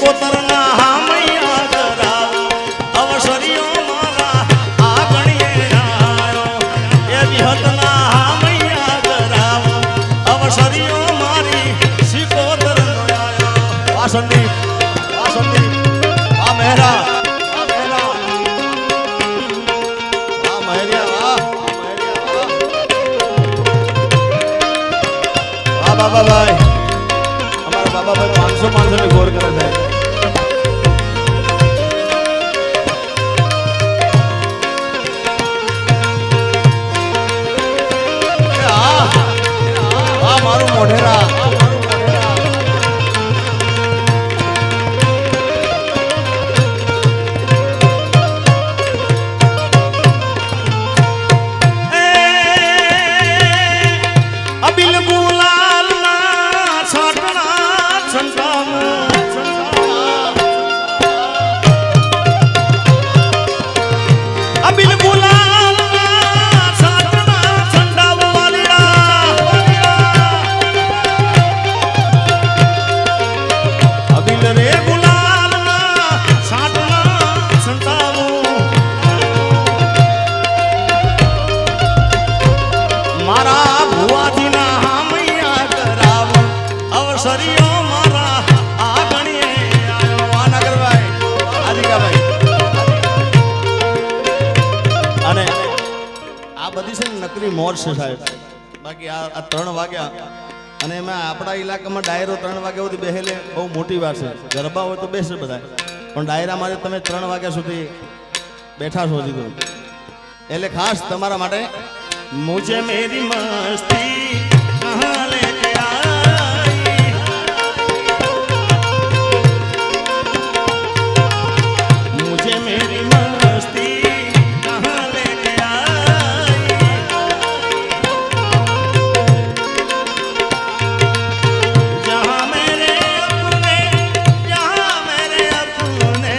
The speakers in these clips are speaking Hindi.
सिकोतरना हामैया कराव अवसरियो मारा आगणिये आयो ए विहतना हामैया कराव अवसरियो मारी सिकोतरनो आयो वासंदी आ मेहरा बाबा भाई हमारा बाबा भाई 500 में गौर करे थे मारू मोढेरा अबिल गुलाल छाटना छंटाम अबिल गुलाल छाटना छंटाम वालिया अबिल रे गुलाल छाटना छंटाम मारा भुआजी ना हामैया कराव अवसरियो मारा आगणिये आयो आ नगर भाई आदिका भाई અને આ બધી છે નકરી મોર છે સાહેબ બાકી આ 3 વાગ્યા અને એમાં આપણા ઇલાકામાં ડાયરો 3 વાગ્યા સુધી બેહેલે બહુ મોટી વાત છે ગરબા હોય તો બેસે બધા પણ ડાયરામાં તમે 3 વાગ્યા સુધી બેઠા છો હજી તો એટલે ખાસ તમારા માટે मुझे मेरी मस्ती कहाँ लेके आई मुझे मेरी मस्ती कहाँ लेके आई जहाँ मेरे अपने जहाँ मेरे अपने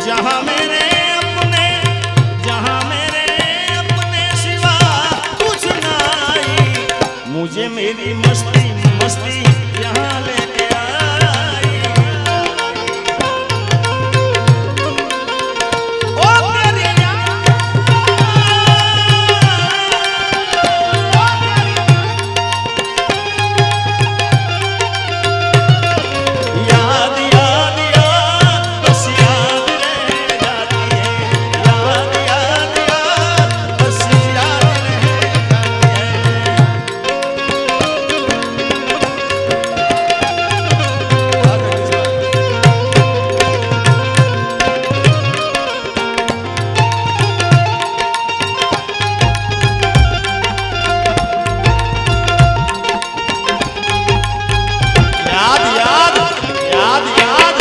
जहाँ मेरे अपने जहाँ मेरे अपने सिवा कुछ नहीं मुझे मेरी मस्ती मस्ती यहाँ लेके आई ओ तेरी याद याद याद बस याद रह जाती है याद याद याद बस याद रह याद याद याद याद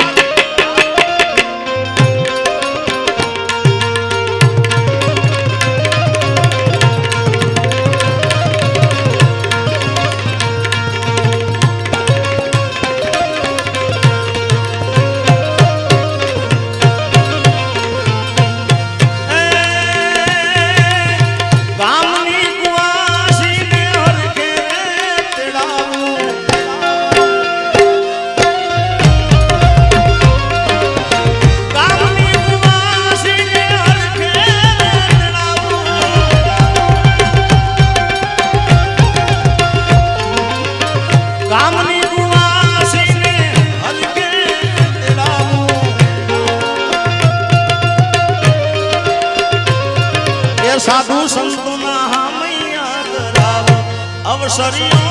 गामनी कुआसी ने हर के तेड़ाऊ गामनी कुआसी ने हर के तेड़ाऊ गामनी कुआसी ने हर के तेड़ाऊ ये साधु संतो ना हामैया कराव अवसरियो